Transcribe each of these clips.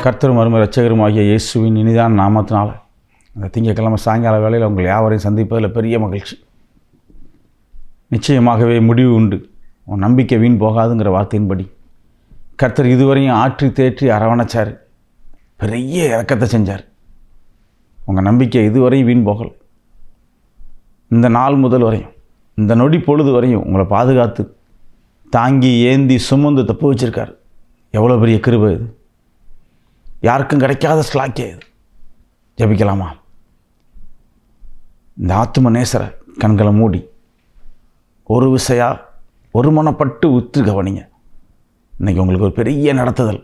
கர்த்தரும் அருமை இரட்சகரும் ஆகிய இயேசுவின் இனிதான நாமத்தினால் அந்த திங்கட்கிழமை சாயங்கால வேளையில் உங்கள் யாவரையும் சந்திப்பதில் பெரிய மகிழ்ச்சி. நிச்சயமாகவே முடிவு உண்டு, உன் நம்பிக்கை வீண் போகாதுங்கிற வார்த்தையின்படி கர்த்தர் இதுவரையும் ஆற்றி தேற்றி அரவணைச்சார், பெரிய இரக்கத்தை செஞ்சார். உங்கள் நம்பிக்கை இதுவரையும் வீண் போகலை. இந்த நாள் முதல் வரையும், இந்த நொடி பொழுது வரையும் உங்களை பாதுகாத்து தாங்கி ஏந்தி சுமந்து தப்பு வச்சிருக்கார். எவ்வளோ பெரிய கிருபை இது! யாருக்கும் கிடைக்காத ஸ்லாக்கியம் இது. ஜபிக்கலாமா? இந்த ஆத்தும நேசரை கண்களை மூடி ஒரு விசையா ஒரு மனப்பட்டு உற்று கவனிங்க. இன்றைக்கி உங்களுக்கு ஒரு பெரிய நடத்துதல்,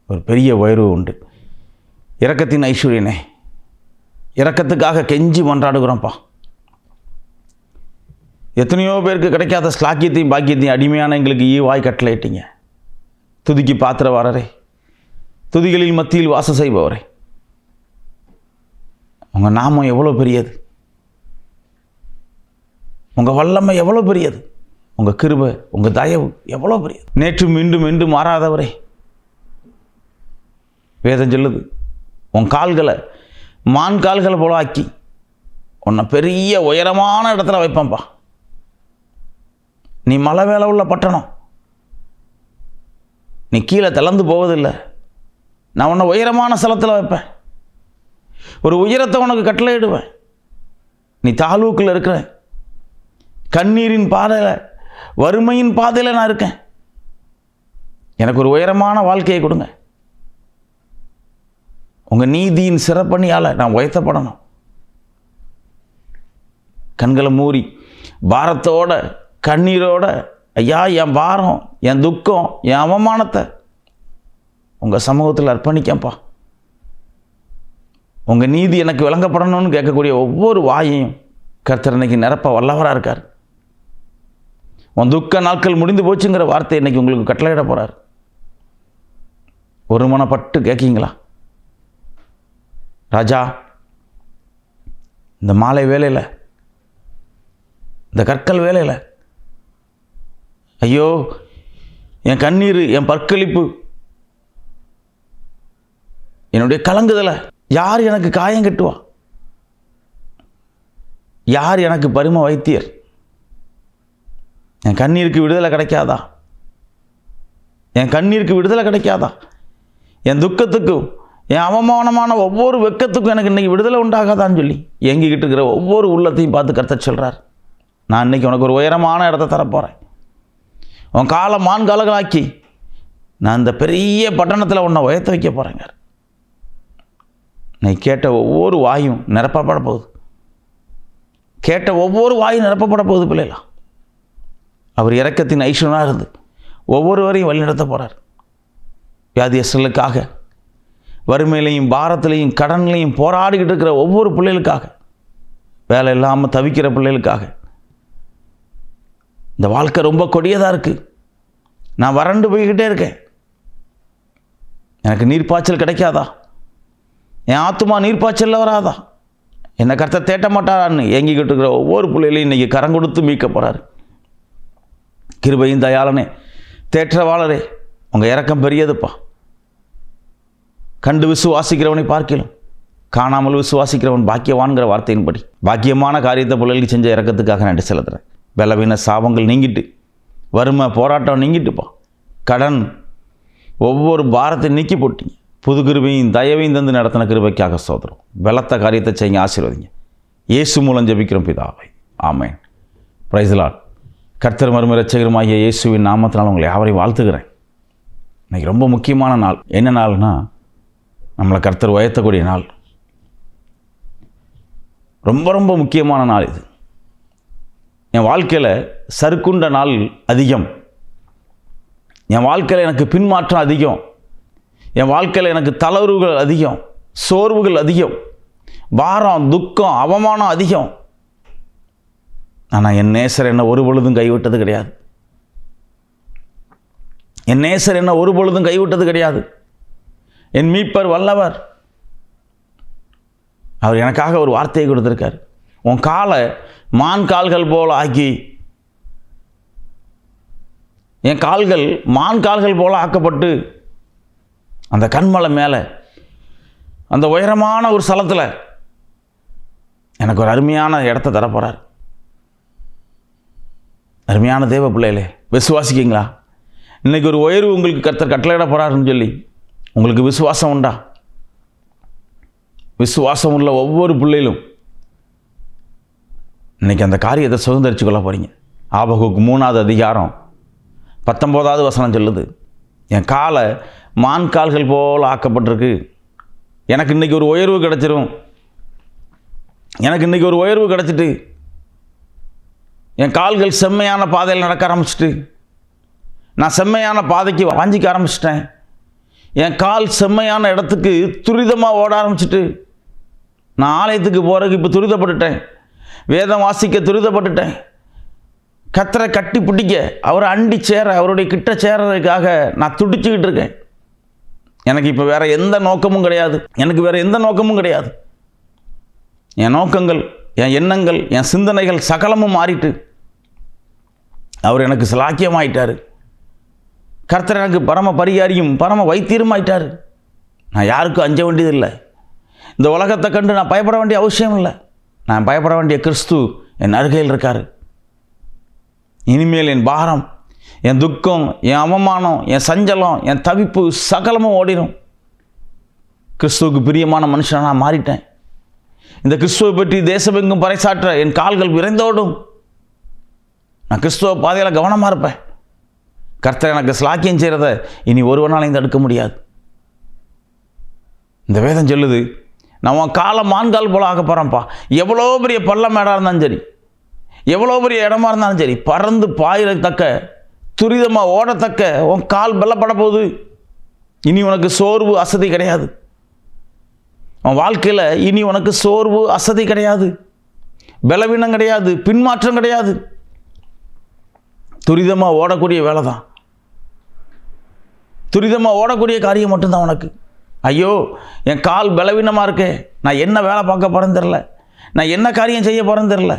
ஒரு பெரிய உயர்வு உண்டு. இரக்கத்தின் ஐஸ்வர்யனே, இரக்கத்துக்காக கெஞ்சி மன்றாடுகிறோம்ப்பா. எத்தனையோ பேருக்கு கிடைக்காத ஸ்லாக்கியத்தையும் பாக்கியத்தையும் அடிமையான எங்களுக்கு ஈவாய் கட்டளையிட்டீங்க. துதிக்கு பாத்திரவாரரே, துதிகளில் மத்தியில் வாசம் செய்பவரே, உங்கள் நாமம் எவ்வளோ பெரியது, உங்கள் வல்லமை எவ்வளோ பெரியது, உங்கள் கிருபை உங்கள் தயவு எவ்வளோ பெரியது. நேற்றும் மீண்டும் மீண்டும் மாறாதவரே, வேதம் சொல்லுது, உன் கால்களை மான் கால்களை போல ஆக்கி உன்னை பெரிய உயரமான இடத்துல வைப்பேன்ப்பா. நீ மலை மேலே உள்ள பட்டணம், நீ கீழே தளர்ந்து போவதில்லை. நான் உன்னை உயரமான ஸ்தலத்தில் வைப்பேன், ஒரு உயரத்தை உனக்கு கட்டளையிடுவேன். நீ தாழ்வுக்குள்ள இருக்கிற, கண்ணீரின் பாதையில், வறுமையின் பாதையில் நான் இருக்கேன். எனக்கு ஒரு உயரமான வாழ்க்கையை கொடுங்க. உங்கள் நீதியின் சிறப்பணியால் நான் உயர்த்தப்படணும். கண்களை மூடி பாரத்தோட கண்ணீரோட, ஐயா என் பாரம், என் துக்கம், என் அவமானத்தை உங்கள் சமூகத்தில் அர்ப்பணிக்கப்பா. உங்கள் நீதி எனக்கு விளங்கப்படணும்னு கேட்கக்கூடிய ஒவ்வொரு வாயையும் கர்த்தர் இன்னைக்கு நிரப்ப வல்லவராக இருக்கார். உன் துக்க நாட்கள் முடிந்து போச்சுங்கிற வார்த்தை இன்னைக்கு உங்களுக்கு கட்டளையிட போகிறார். ஒரு மனப்பட்டு கேட்கீங்களா? ராஜா, இந்த மாலை வேலையில், இந்த கற்கள் வேலையில், ஐயோ என் கண்ணீர், என் பற்களிப்பு, என்னுடைய கலங்குதலை யார் எனக்கு காயம் கட்டுவா? யார் எனக்கு பரிம வைத்தியர்? என் கண்ணீருக்கு விடுதலை கிடைக்காதா? என் கண்ணீருக்கு விடுதலை கிடைக்காதா? என் துக்கத்துக்கும் என் அவமானமான ஒவ்வொரு வெக்கத்துக்கும் எனக்கு இன்றைக்கி விடுதலை உண்டாகாதான்னு சொல்லி எங்கிக்கிட்டு இருக்கிற ஒவ்வொரு உள்ளத்தையும் பார்த்து கர்த்தர் சொல்கிறார், நான் இன்றைக்கி உனக்கு ஒரு உயரமான இடத்த தரப்போகிறேன். உன் காலை மான் காலங்களாக்கி நான் இந்த பெரிய பட்டணத்தில் உன்னை உயர்த்த வைக்க போகிறேங்க. நீ கேட்ட ஒவ்வொரு வாயும் நிரப்பப்பட போகுது. கேட்ட ஒவ்வொரு வாயும் நிரப்பப்பட போகுது பிள்ளைகளா. அவர் இரக்கத்தின் ஐஸ்வரனாக இருந்து ஒவ்வொருவரையும் வழிநடத்த போகிறார். வியாதியஸ்தர்களுக்காக, வறுமையிலையும் பாரத்திலையும் கடன்லையும் போராடிக்கிட்டு இருக்கிற ஒவ்வொரு பிள்ளைகளுக்காக, வேலை இல்லாமல் தவிக்கிற பிள்ளைகளுக்காக, இந்த வாழ்க்கை ரொம்ப கொடியதாக இருக்குது, நான் வறண்டு போய்கிட்டே இருக்கேன், எனக்கு நீர்ப்பாய்ச்சல் கிடைக்காதா, என் ஆத்துமா நீர்ப்பாய்ச்சலில் வராதா, என்னை கர்த்தர் தேட்ட மாட்டாரான்னு ஏங்கிக்கிட்டு இருக்கிற ஒவ்வொரு பிள்ளைகளையும் இன்றைக்கி கரம் கொடுத்து மீட்க போகிறார். கிருபையின் தயாளனே, தேற்றவாளரே, உங்கள் இரக்கம் பெரியதுப்பா. கண்டு விசுவாசிக்கிறவனை பார்க்கலாம், காணாமல் விசுவாசிக்கிறவன் பாக்கியவான்கிற வார்த்தையின்படி பாக்கியமான காரியத்தை பிள்ளைகளுக்கு செஞ்ச இரக்கத்துக்காக நன்றி செலுத்துகிறேன். பலவீன சாபங்கள் நீங்கிட்டு, வறுமை போராட்டம் நீங்கிட்டுப்பா, கடன் ஒவ்வொரு பாரத்தை நீக்கி போட்டீங்க. புது கிருபையும் தயவையும் தந்து நடத்தின கிருபைக்காக சோதரம். பலத்த காரியத்தை செய்ய ஆசீர்வதிங்க. இயேசு மூலம் ஜெபிக்கிறோம் பிதாவை, ஆமேன். Praise the Lord. கர்த்தர் மறுமை இரட்சகருமாகிய இயேசுவின் நாமத்தினால் உங்களை யாவரையும் வாழ்த்துக்கிறேன். இன்றைக்கி ரொம்ப முக்கியமான நாள். என்ன நாள்னா, நம்மளை கர்த்தர் உயர்த்தக்கூடிய நாள். ரொம்ப ரொம்ப முக்கியமான நாள் இது. என் வாழ்க்கையில் சறுக்குண்ட நாள் அதிகம். என் வாழ்க்கையில் எனக்கு பின்மாற்றம் அதிகம். என் வாழ்க்கையில் எனக்கு தளர்வுகள் அதிகம், சோர்வுகள் அதிகம், பாரம், துக்கம், அவமானம் அதிகம். ஆனால் என் நேசர் என்ன ஒரு பொழுதும் கைவிட்டது கிடையாது. என் நேசர் என்ன ஒரு பொழுதும் கைவிட்டது கிடையாது. என் மீட்பர் வல்லவர். அவர் எனக்காக ஒரு வார்த்தையை கொடுத்திருக்கார். உன் காலை மான் கால்கள் போல் ஆக்கி, என் கால்கள் மான் கால்கள் போல் ஆக்கப்பட்டு அந்த கண்மலை மேலே அந்த உயரமான ஒரு ஸ்தலத்தில் எனக்கு ஒரு அருமையான இடத்த தரப்போகிறார். அருமையான தேவ பிள்ளைகளே, விசுவாசிக்கிங்களா? இன்றைக்கி ஒரு உயர்வு உங்களுக்கு கர்த்தர் கட்டளையிட போகிறாருன்னு சொல்லி உங்களுக்கு விசுவாசம் உண்டா? விசுவாசம் உள்ள ஒவ்வொரு பிள்ளையிலும் இன்றைக்கி அந்த காரியத்தை சுதந்திரிச்சு கொள்ள போகிறீங்க. ஆபகுக்கு 3வது அதிகாரம் 19வது வசனம் சொல்லுது, என் காலை மான் கால்கள் போல் ஆக்கப்பட்டிருக்கு. எனக்கு இன்றைக்கி ஒரு உயர்வு கிடச்சிரும். எனக்கு இன்றைக்கி ஒரு உயர்வு கிடச்சிட்டு என் கால்கள் செம்மையான பாதையில் நடக்க ஆரம்பிச்சிட்டு, நான் செம்மையான பாதைக்கு வாஞ்சிக்க ஆரம்பிச்சிட்டேன். என் கால் செம்மையான இடத்துக்கு துரிதமாக ஓட ஆரம்பிச்சிட்டு, நான் ஆலயத்துக்கு போகிறதுக்கு இப்போ துரிதப்பட்டுட்டேன். வேதம் வாசிக்க துரிதப்பட்டுட்டேன். கர்த்தரை கட்டி பிடிக்க, அவரை அண்டி சேர, அவருடைய கிட்ட சேர்றதுக்காக நான் துடிச்சுக்கிட்டு இருக்கேன். எனக்கு இப்போ வேறு எந்த நோக்கமும் கிடையாது. எனக்கு வேறு எந்த நோக்கமும் கிடையாது. என் நோக்கங்கள், என் எண்ணங்கள், என் சிந்தனைகள் சகலமும் மாறிட்டு அவர் எனக்கு சிலாக்கியமாயிட்டார். கர்த்தர் எனக்கு பரம பரிகாரியும் பரம வைத்தியரும் ஆயிட்டார். நான் யாருக்கும் அஞ்ச வேண்டியதில்லை. இந்த உலகத்தை கண்டு நான் பயப்பட வேண்டிய அவசியம் இல்லை. நான் பயப்பட வேண்டிய கிறிஸ்து என் அருகையில் இருக்கார். இனிமேல் என் பாரம், என் துக்கம், என் அவமானம், என் சஞ்சலம், என் தவிப்பு சகலமும் ஓடிடும். கிறிஸ்துவுக்கு பிரியமான மனுஷனை நான் மாறிட்டேன். இந்த கிறிஸ்துவை பற்றி தேசமெங்கும் பறைசாற்ற என் கால்கள் விரைந்தோடும். நான் கிறிஸ்துவ பாதையில் கவனமாக இருப்பேன். கர்த்தர் எனக்கு ஸ்லாக்கியம் செய்கிறத இனி ஒருவனாலையும் தடுக்க முடியாது. இந்த வேதம் சொல்லுது, நான் உன் காலை மான்கால் போல ஆக்க போகிறேன்ப்பா. எவ்வளோ பெரிய பள்ளம் மேடாக இருந்தாலும் சரி, எவ்வளோ பெரிய இடமா இருந்தாலும் சரி, பறந்து பாயிரத்தக்க, துரிதமாக ஓடத்தக்க உன் கால் பலப்பட போகுது. இனி உனக்கு சோர்வு அசதி கிடையாது. உன் வாழ்க்கையில் இனி உனக்கு சோர்வு அசதி கிடையாது, பலவீனம் கிடையாது, பின்மாற்றம் கிடையாது. துரிதமாக ஓடக்கூடிய வேலை தான், துரிதமாக ஓடக்கூடிய காரியம் மட்டும்தான் உனக்கு. ஐயோ, என் கால் பலவீனமாக இருக்கே, நான் என்ன வேலை பார்க்க போகிறேன்னு தெரில, நான் என்ன காரியம் செய்ய போகிறேன்னு தெரில.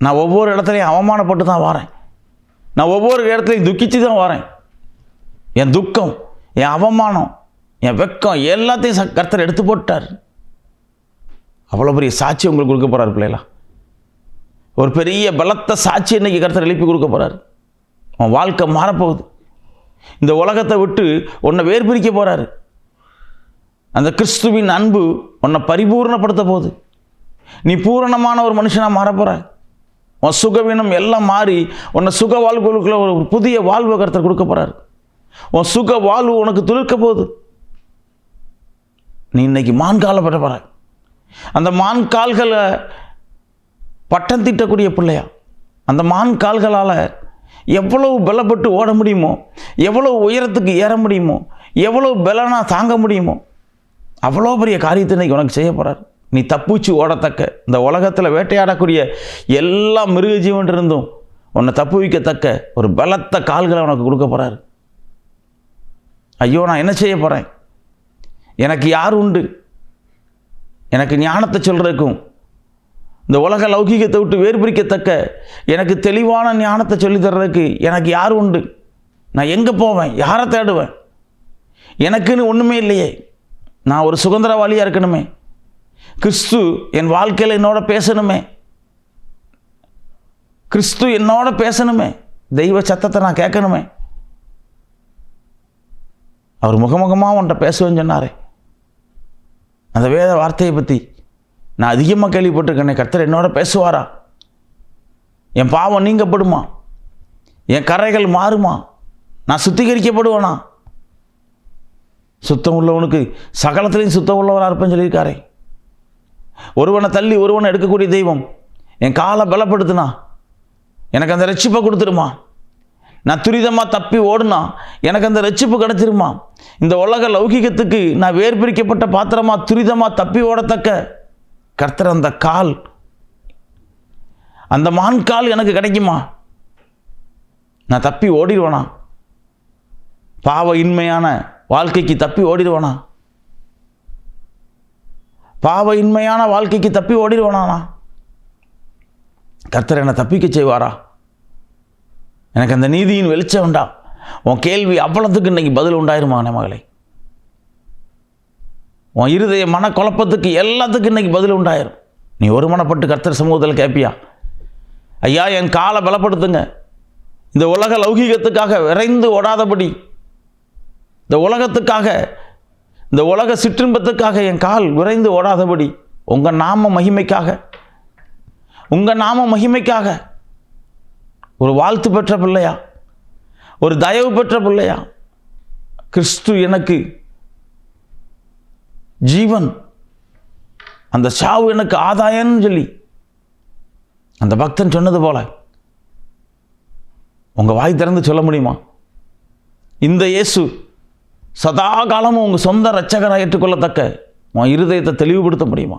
நான் ஒவ்வொரு இடத்துலையும் அவமானப்பட்டு தான் வரேன். நான் ஒவ்வொரு இடத்துலையும் துக்கிச்சு தான் வரேன். என் துக்கம், என் அவமானம், என் வெக்கம் எல்லாத்தையும் கர்த்தர் எடுத்து போட்டார். அவ்வளோ பெரிய சாட்சி உங்களுக்கு கொடுக்க போகிறார் பிள்ளைகளா. ஒரு பெரிய பலத்த சாட்சி இன்றைக்கி கர்த்தர் எழுப்பி கொடுக்க போகிறார். உன் வாழ்க்கை மாறப்போகுது. இந்த உலகத்தை விட்டு உன்னை வேறு பிரிக்க போகிறாரு. அந்த கிறிஸ்துவின் அன்பு உன்னை பரிபூர்ணப்படுத்த போகுது. நீ பூரணமான ஒரு மனுஷனாக மாறப்போகிற. உன் சுகவீனம் எல்லாம் மாறி உன்னை சுக வாழ்வுக்குள்ள ஒரு புதிய வாழ்வு கர்த்தர் கொடுக்க போகிறார். உன் சுக வாழ்வு உனக்கு துளிர்க்க போகுது. நீ இன்னைக்கு மான்காலை பெற போகிற. அந்த மான் கால்களை பட்டம் தீட்டக்கூடிய பிள்ளையா, அந்த மான் கால்களால் எவ்வளவு பலப்பட்டு ஓட முடியுமோ, எவ்வளவு உயரத்துக்கு ஏற முடியுமோ, எவ்வளவு பலனாக தாங்க முடியுமோ, அவ்வளோ பெரிய காரியத்தை இன்னைக்கு உனக்கு செய்ய போகிறார். நீ தப்பிச்சு ஓடத்தக்க, இந்த உலகத்தில் வேட்டையாடக்கூடிய எல்லா மிருக ஜீவன் இருந்தும் உன்னை தப்பு வைக்கத்தக்க ஒரு பலத்த கால்களை உனக்கு கொடுக்க போகிறார். ஐயோ, நான் என்ன செய்ய போகிறேன்? எனக்கு யார் உண்டு? எனக்கு ஞானத்தை சொல்கிறதுக்கும் இந்த உலக லௌகிகத்தை விட்டு வேறு பிரிக்கத்தக்க எனக்கு தெளிவான ஞானத்தை சொல்லித்தர்றதுக்கு எனக்கு யார் உண்டு? நான் எங்கே போவேன்? யாரை தேடுவேன்? எனக்குன்னு ஒன்றுமே இல்லையே. நான் ஒரு சுதந்திரவாளியாக இருக்கணுமே. கிறிஸ்து என் வாழ்க்கையில் என்னோட பேசணுமே. கிறிஸ்து என்னோட பேசணுமே. தெய்வ சத்தத்தை நான் கேட்கணுமே. அவர் முகமுகமாக உன்ட்ட பேசுவேன்னு சொன்னாரே, அந்த வேத வார்த்தையை பற்றி நான் அதிகமாக கேள்விப்பட்டிருக்கேனே. கர்த்தர் என்னோட பேசுவாரா? என் பாவம் நீங்கப்படுமா? என் கரைகள் மாறுமா? நான் சுத்திகரிக்கப்படுவேனா? சுத்தம் உள்ளவனுக்கு சகலத்திலையும் சுத்தம் உள்ளவராக இருப்பேன்னு சொல்லியிருக்காரே. ஒருவனை தள்ளி ஒருவனை எடுக்கக்கூடிய தெய்வம் என் காலை பலப்படுத்தினா எனக்கு அந்த ரட்சிப்பை கொடுத்துருமா? நான் துரிதமாக தப்பி ஓடுனா எனக்கு அந்த ரட்சிப்பு கிடச்சிருமா? இந்த உலக லௌகிகத்துக்கு நான் வேறு பிரிக்கப்பட்ட பாத்திரமாக துரிதமாக தப்பி ஓடத்தக்க கர்த்தர் அந்த கால், அந்த மான் கால் எனக்கு கிடைக்குமா? நான் தப்பி ஓடிடுவேனா? பாவ இன்மையான வாழ்க்கைக்கு தப்பி ஓடிடுவேனா? பாவ இன்மையான வாழ்க்கைக்கு தப்பி ஓடிடுவேனா? கர்த்தர் என்னை தப்பிக்க செய்வாரா? எனக்கு அந்த நீதியின் வெளிச்சம் உண்டாம். உன் கேள்வி அவ்வளவுக்கு இன்னைக்கு பதில் உண்டாயிருமா மகளே? உன் இருதய மனக்குழப்பத்துக்கு எல்லாத்துக்கும் இன்றைக்கி பதில் உண்டாயிரும். நீ ஒருமனப்பட்டு கர்த்தர் சமூகத்தில் கேட்பியா, ஐயா என் காலை பலப்படுத்துங்க, இந்த உலக லௌகீகத்துக்காக விரைந்து ஓடாதபடி, இந்த உலகத்துக்காக, இந்த உலக சிற்றின்பத்துக்காக என் கால் விரைந்து ஓடாதபடி, உங்கள் நாம மகிமைக்காக ஒரு வாழ்த்து பெற்ற பிள்ளையா, ஒரு தயவு பெற்ற பிள்ளையா, கிறிஸ்து எனக்கு ஜீவன், அந்த சாவு எனக்கு ஆதாயம்னு சொல்லி அந்த பக்தன் சொன்னது போல உங்கள் வாய் திறந்து சொல்ல முடியுமா? இந்த இயேசு சதா காலமும் உங்கள் சொந்த இரட்சகராக ஏற்றுக்கொள்ளத்தக்க உன் இருதயத்தை தெளிவுபடுத்த முடியுமா?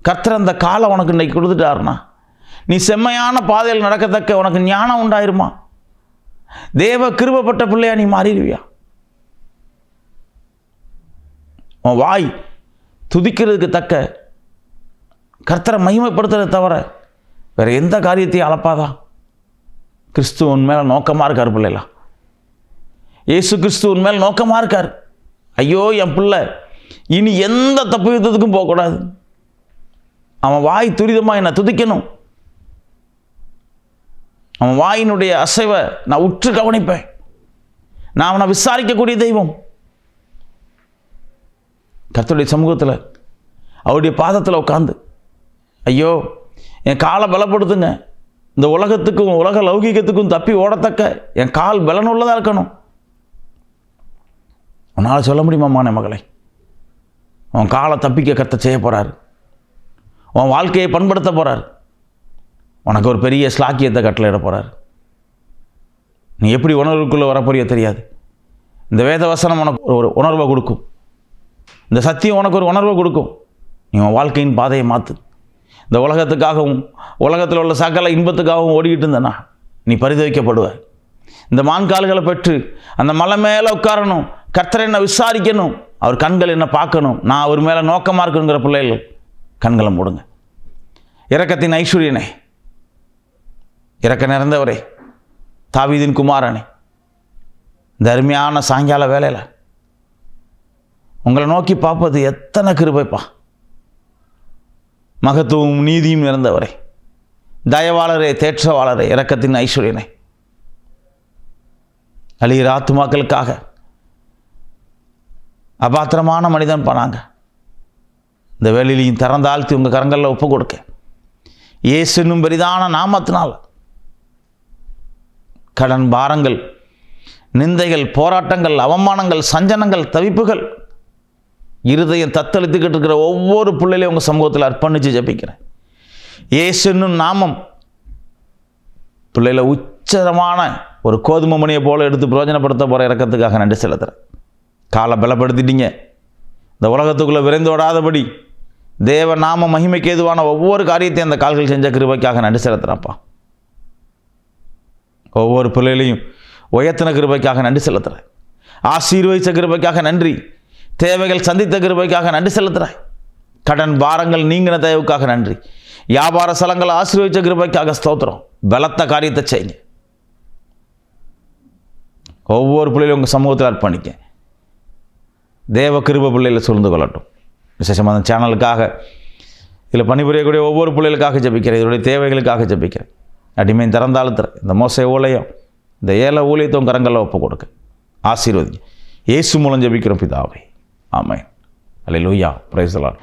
கர்த்தர் அந்த காலை உனக்கு இன்னைக்கு கொடுத்துட்டாருன்னா நீ செம்மையான பாதையில் நடக்கத்தக்க உனக்கு ஞானம் உண்டாயிருமா? தேவ கிருபப்பட்ட பிள்ளையா நீ மாறிடுவியா? உன் வாய் துதிக்கிறதுக்கு தக்க கர்த்தரை மகிமைப்படுத்துறதை தவிர வேற எந்த காரியத்தையும் அளப்பாதா? கிறிஸ்து உன் மேலே நோக்கமாக இருக்கார் பிள்ளைகளா. இயேசு கிறிஸ்து உன் மேல் நோக்கமாக இருக்கார். ஐயோ என் பிள்ளை இனி எந்த தப்பு யுத்தத்துக்கும் போகக்கூடாது, அவன் வாய் துரிதமாக என்னை துதிக்கணும், அவன் வாயினுடைய அசைவை நான் உற்று கவனிப்பேன், நான் அவனை விசாரிக்கக்கூடிய தெய்வம். கர்த்தருடைய சமூகத்தில் அவருடைய பாதத்தில் உட்காந்து, ஐயோ என் காலை பலப்படுத்துங்க, இந்த உலகத்துக்கும் உலக லௌகீகத்துக்கும் தப்பி ஓடத்தக்க என் கால் பலனுள்ளதாக இருக்கணும். உன்னால் சொல்ல முடியுமாம்மா என் மகளை? உன் காலை தப்பிக்க கர்த்தர் செய்ய போகிறார், உன் வாழ்க்கையை பண்படுத்த போகிறார், உனக்கு ஒரு பெரிய ஸ்லாக்கியத்தை கட்டளையிட போகிறார். நீ எப்படி உணர்வுக்குள்ளே வரப்போறியோ தெரியாது. இந்த வேத வசனம் உனக்கு ஒரு உணர்வை கொடுக்கும், இந்த சத்தியம் உனக்கு ஒரு உணர்வை கொடுக்கும். நீ உன் வாழ்க்கையின் பாதையை மாற்று. இந்த உலகத்துக்காகவும் உலகத்தில் உள்ள சகல இன்பத்துக்காகவும் ஓடிக்கிட்டு இருந்தனா நீ பரிதவிக்கப்படுவ. இந்த மான்கால்களை பெற்று அந்த மலை மேலே உட்காரணும், கர்த்தரை என்ன விசாரிக்கணும், அவர் கண்கள் என்ன பார்க்கணும், நான் அவர் மேலே நோக்கமாக இருக்குங்கிற பிள்ளைகள் கண்களை மூடுங்க. இரக்கத்தின் ஐஸ்வர்யனே, இரக்க நிறைந்தவரே, தாவீதின் குமாரனே, இந்த அருமையான சாயங்கால வேலையில் உங்களை நோக்கி பார்ப்பது எத்தனை கிருபைப்பா. மகத்துவமும் நீதியும் நிறைந்தவரே, தயவாளரே, தேற்றவாளரே, இரக்கத்தின் ஐஸ்வர்யனே, அழிகிற ஆத்துமாக்களுக்காக அபாத்திரமான மனிதன் பண்ணாங்க. இந்த வேலையிலையும் திறந்தாழ்த்தி உங்கள் கரங்களில் ஒப்பு கொடுக்க இயேசு என்னும் பெரிதான நாமத்தினால் கடன் பாரங்கள், நிந்தைகள், போராட்டங்கள், அவமானங்கள், சஞ்சனங்கள், தவிப்புகள், இருதயம் தத்தளித்துக்கிட்டு இருக்கிற ஒவ்வொரு பிள்ளைகளையும் உங்கள் சமூகத்தில் அர்ப்பணித்து ஜெபிக்கிறேன். இயேசு என்னும் நாமம் பிள்ளைகளை உச்சரமான ஒரு கோதுமை மணியை போல எடுத்து பிரயோஜனப்படுத்த போகிற இறக்கத்துக்காக நன்றி செலுத்துகிறேன். காலை பலப்படுத்திட்டீங்க. இந்த உலகத்துக்குள்ளே விரைந்தோடாதபடி தேவ நாம மகிமைக்கு ஏதுவான ஒவ்வொரு காரியத்தையும் அந்த கால்கள் செஞ்ச கிருபைக்காக நன்றி செலுத்துகிறேன்ப்பா. ஒவ்வொரு பிள்ளைகளையும் உயர்த்தின கிருபைக்காக நன்றி செலுத்துகிறேன். ஆசீர்வதித்த கிருபைக்காக நன்றி. தேவைகள் சந்தித்த கிருபைக்காக நன்றி செலுத்துகிறேன். கடன் பாரங்கள் நீங்கின தயவுக்காக நன்றி. வியாபார ஸ்தலங்களை ஆசீர்வதித்த கிருபைக்காக ஸ்தோத்திரம். பலத்த காரியத்தை செய்யுங்க. ஒவ்வொரு பிள்ளைகளும் உங்கள் சமூகத்தில் அர்ப்பணிக்க தேவ கிருபை பிள்ளைகளை சூழ்ந்து கொள்ளட்டும். விசேஷமாக அந்த சேனலுக்காக இதில் பணிபுரியக்கூடிய ஒவ்வொரு பிள்ளைகளுக்காக ஜெபிக்கிறேன். இதனுடைய தேவைகளுக்காக ஜெபிக்கிறேன். அடிமையும் திறந்தாளுத்துறேன். இந்த மோச ஊழியம், இந்த ஏழை ஊழியத்தும் கரங்களில் ஒப்பு கொடுக்க ஆசீர்வதிங்க. இயேசு மூலம் ஜெபிக்கிறோம் பிதாவே, ஆமென். அல்லேலூயா. Praise the Lord.